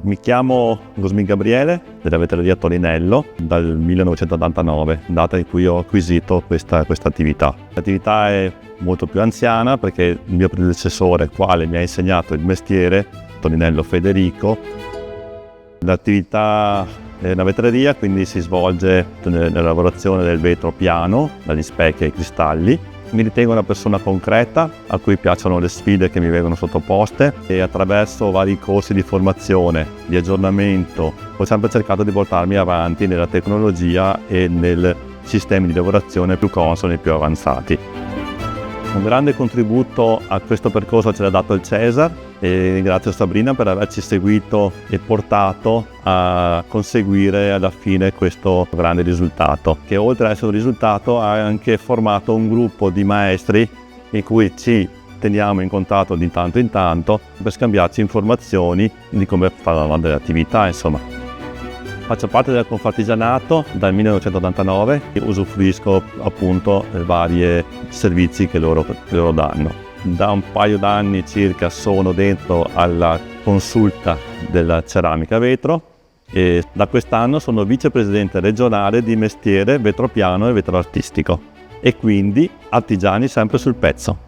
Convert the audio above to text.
Mi chiamo Cosmin Gabriele, della vetreria Torinello, dal 1989, data in cui ho acquisito questa attività. L'attività è molto più anziana perché il mio predecessore, quale mi ha insegnato il mestiere, Torinello Federico. L'attività è una vetreria, quindi si svolge nella lavorazione del vetro piano, dagli specchi ai cristalli. Mi ritengo una persona concreta, a cui piacciono le sfide che mi vengono sottoposte, e attraverso vari corsi di formazione, di aggiornamento, ho sempre cercato di portarmi avanti nella tecnologia e nei sistemi di lavorazione più consoni e più avanzati. Un grande contributo a questo percorso ce l'ha dato il Cesar, e ringrazio Sabrina per averci seguito e portato a conseguire alla fine questo grande risultato, che oltre ad essere un risultato ha anche formato un gruppo di maestri in cui ci teniamo in contatto di tanto in tanto per scambiarci informazioni di come fare avanti l'attività, insomma. Faccio parte del Confartigianato dal 1989 e usufruisco appunto dei vari servizi che loro danno. Da un paio d'anni circa sono dentro alla consulta della ceramica vetro e da quest'anno sono vicepresidente regionale di mestiere vetropiano e vetro artistico, e quindi artigiani sempre sul pezzo.